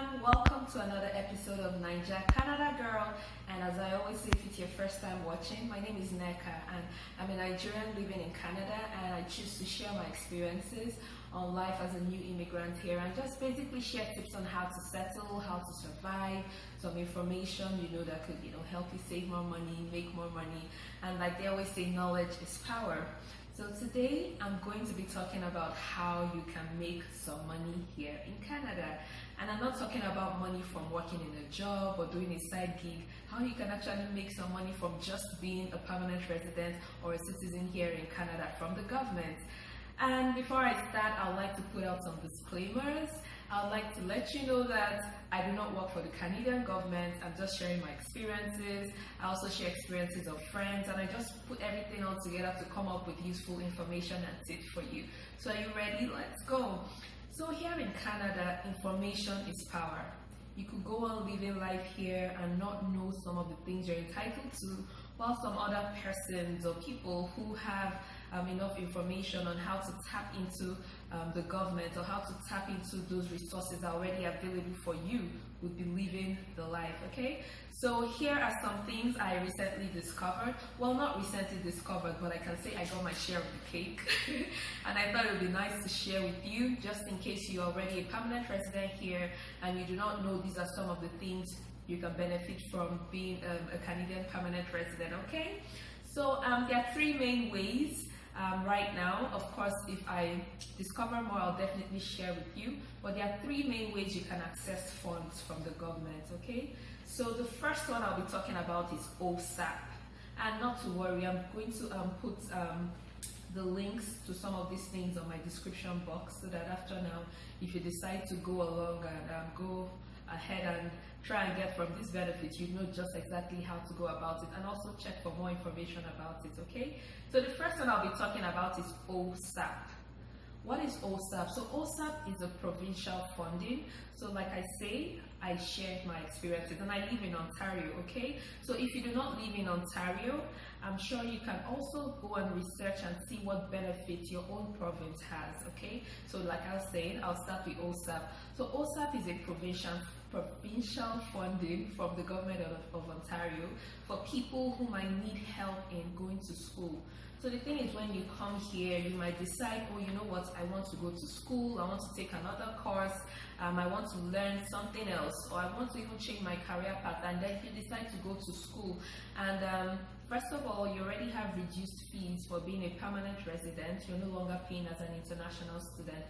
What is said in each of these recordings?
everyone, welcome to another episode of Niger Canada Girl. And as I always say, if it's your first time watching, my name is Neka and I'm a Nigerian living in Canada, and I choose to share my experiences on life as a new immigrant here and just basically share tips on how to settle, how to survive, some information that could help you save more money, make more money, and like they always say, knowledge is power. So today I'm going to be talking about how you can make some money here in Canada. And I'm not talking about money from working in a job or doing a side gig, how you can actually make some money from just being a permanent resident or a citizen here in Canada from the government. And before I start, I'd like to put out some disclaimers. I'd like to let you know that I do not work for the Canadian government. I'm just sharing my experiences. I also share experiences of friends, and I just put everything all together to come up with useful information and tips for you. So are you ready? Let's go. So here in Canada, information is power. You could go on living life here and not know some of the things you're entitled to, while some other persons or people who have enough information on how to tap into the government or how to tap into those resources already available for you would be living the life, okay? So here are some things I recently discovered. Well, not recently discovered, but I can say I got my share of the cake. And I thought it would be nice to share with you, just in case you're already a permanent resident here and you do not know these are some of the things you can benefit from being a Canadian permanent resident, okay? So there are three main ways. Right now, of course, if I discover more, I'll definitely share with you. But there are three main ways you can access funds from the government, okay? So the first one I'll be talking about is OSAP. And not to worry, I'm going to put the links to some of these things on my description box, so that after now, if you decide to go along and go ahead and try and get from this benefit, you know just exactly how to go about it, and also check for more information about it, okay? So the first one I'll be talking about is OSAP. What is OSAP? So OSAP is a provincial funding. So like I say, I shared my experiences, and I live in Ontario, okay? So if you do not live in Ontario, I'm sure you can also go and research and see what benefits your own province has, okay? So like I was saying, I'll start with OSAP. So OSAP is a provincial funding from the government of Ontario for people who might need help in going to school. So the thing is, when you come here, you might decide, oh, you know what, I want to go to school, I want to take another course, I want to learn something else, or I want to even change my career path, and then you decide to go to school. And first of all, you already have reduced fees for being a permanent resident. You're no longer paying as an international student.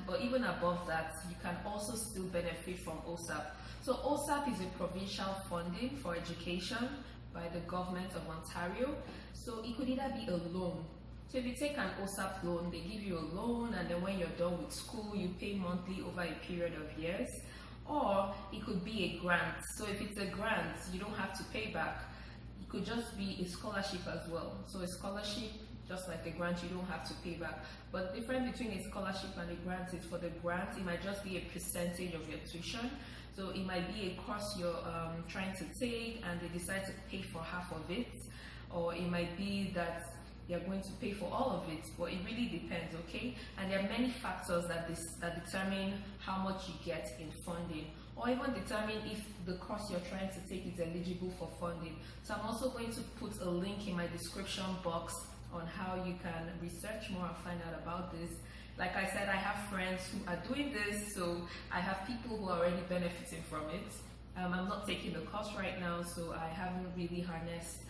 But even above that, you can also still benefit from OSAP. So OSAP is a provincial funding for education by the government of Ontario. So it could either be a loan. So if you take an OSAP loan, they give you a loan, and then when you're done with school, you pay monthly over a period of years. Or it could be a grant. So if it's a grant, you don't have to pay back. It could just be a scholarship as well. So a scholarship, just like a grant, you don't have to pay back. But the difference between a scholarship and a grant is, for the grant, it might just be a percentage of your tuition. So it might be a course you're trying to take, and they decide to pay for half of it. Or it might be that they're going to pay for all of it, but it really depends, okay? And there are many factors that determine how much you get in funding, or even determine if the course you're trying to take is eligible for funding. So I'm also going to put a link in my description box on how you can research more and find out about this. Like I said, I have friends who are doing this, so I have people who are already benefiting from it. I'm not taking the course right now, so I haven't really harnessed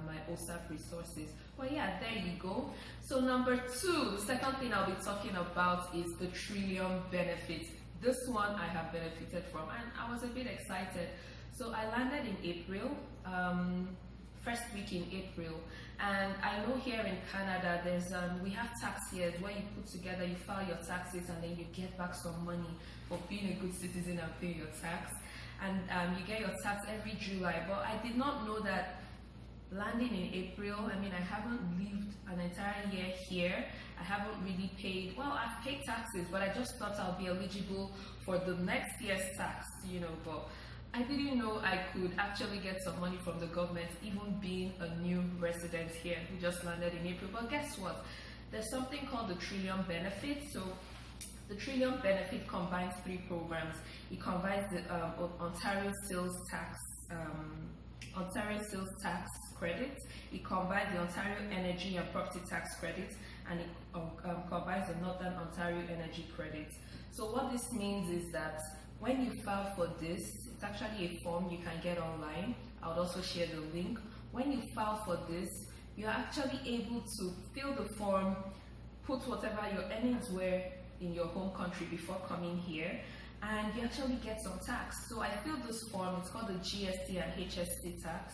my OSAP resources. But yeah, there you go. So number two, the second thing I'll be talking about is the Trillium Benefit. This one I have benefited from, and I was a bit excited. So I landed in April, first week in April, and I know here in Canada there's we have tax years where you put together, you file your taxes, and then you get back some money for being a good citizen and paying your tax. And you get your tax every July. But I did not know that landing in April, I mean, I haven't lived an entire year here. I haven't really paid, well, I've paid taxes, but I just thought I'll be eligible for the next year's tax, but I didn't know I could actually get some money from the government, even being a new resident here who just landed in April. But guess what? There's something called the Trillium Benefit. So the The Trillium Benefit combines three programs. It combines the Ontario sales tax credit. It combines the Ontario energy and property tax credit, and it combines the Northern Ontario energy credit. So what this means is that when you file for this, it's actually a form you can get online. I would also share the link. When you file for this, you're actually able to fill the form, put whatever your earnings were in your home country before coming here, and you actually get some tax. So I filled this form. It's called the GST and HST tax.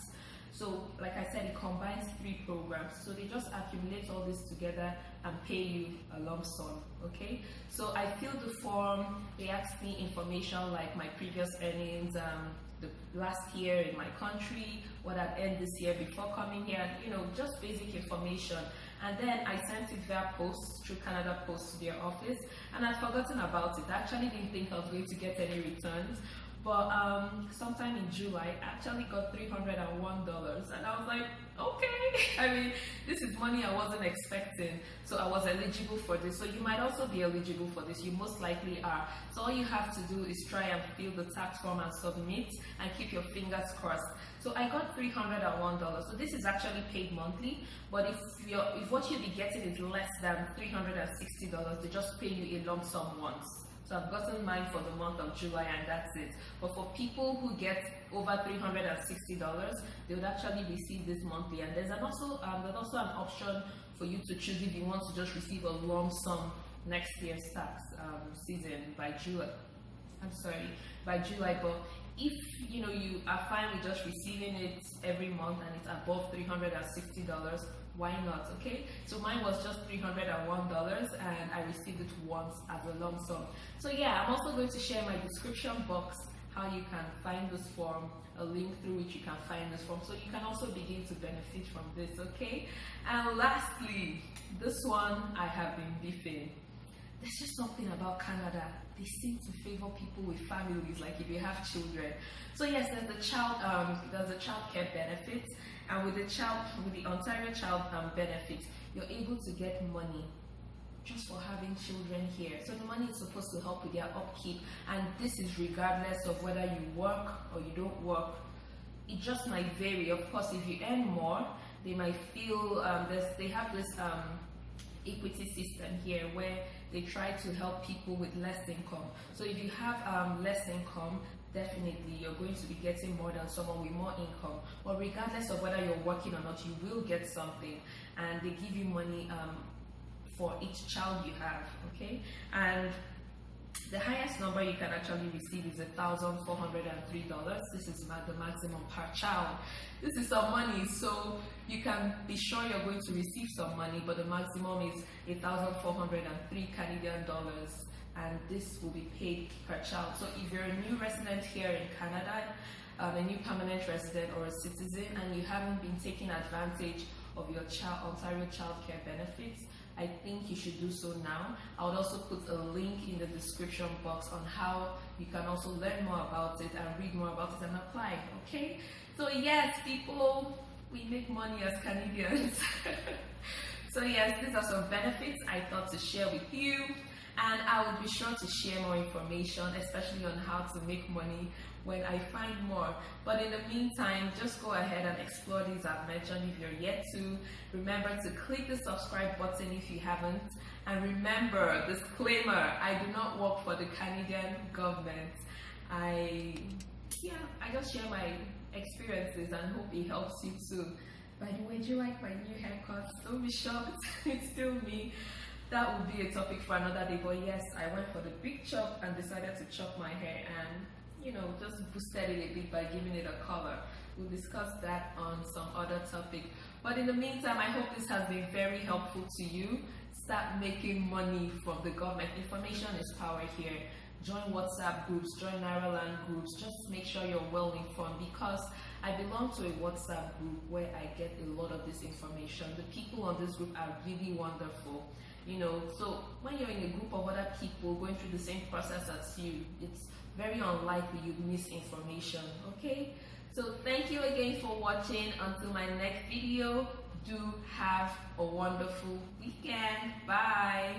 So like I said, it combines three programs. So they just accumulate all this together and pay you a lump sum, okay? So I filled the form. They asked me information like my previous earnings, the last year in my country, what I'd earned this year before coming here, and just basic information. And then I sent it via post, through Canada Post to their office, and I'd forgotten about it. I actually didn't think I was going to get any returns. But sometime in July, I actually got $301, and I was like, okay. I mean, this is money I wasn't expecting, so I was eligible for this. So you might also be eligible for this. You most likely are. So all you have to do is try and fill the tax form and submit, and keep your fingers crossed. So I got $301. So this is actually paid monthly, but if what you'll be getting is less than $360, they just pay you a lump sum once. So I've gotten mine for the month of July, and that's it. But for people who get over $360, they would actually receive this monthly. And there's also an option for you to choose if you want to just receive a lump sum next year's tax season by July. By July. But if you are fine with just receiving it every month and it's above $360, why not? Okay, so mine was just $301, and I received it once as a lump sum. So yeah, I'm also going to share my description box how you can find this form, a link through which you can find this form, so you can also begin to benefit from this. Okay, and lastly, this one I have been beefing. There's just something about Canada. They seem to favor people with families, like if you have children. So yes, there's the child care benefit, and with the Ontario Child Benefit, you're able to get money just for having children here. So the money is supposed to help with their upkeep, and this is regardless of whether you work or you don't work. It just might vary. Of course, if you earn more, they might feel they have this equity system here where they try to help people with less income. So if you have less income, definitely you're going to be getting more than someone with more income. But regardless of whether you're working or not, you will get something, and they give you money for each child you have, okay? And the highest number you can actually receive is $1,403. This is the maximum per child. This is some money, so you can be sure you're going to receive some money, but the maximum is $1,403 Canadian dollars, and this will be paid per child. So if you're a new resident here in Canada, a new permanent resident or a citizen, and you haven't been taking advantage of your Ontario Child Care benefits, I think you should do so now. I would also put a link in the description box on how you can also learn more about it and read more about it and apply, okay? So yes, people, we make money as Canadians. So yes, these are some benefits I thought to share with you, and I will be sure to share more information, especially on how to make money when I find more. But in the meantime, just go ahead and explore these I've mentioned if you're yet to. Remember to click the subscribe button if you haven't. And remember, disclaimer, I do not work for the Canadian government. I just share my experiences and hope it helps you too. By the way, do you like my new haircut? Don't be shocked, it's still me. That would be a topic for another day, but yes, I went for the big chop and decided to chop my hair and just boosted it a bit by giving it a color. We'll discuss that on some other topic. But in the meantime, I hope this has been very helpful to you. Start making money from the government. Information is power here. Join WhatsApp groups, join Nairaland groups. Just make sure you're well informed, because I belong to a WhatsApp group where I get a lot of this information. The people on this group are really wonderful. So when you're in a group of other people going through the same process as you, it's very unlikely you'd miss information, okay? So thank you again for watching. Until my next video, do have a wonderful weekend. Bye.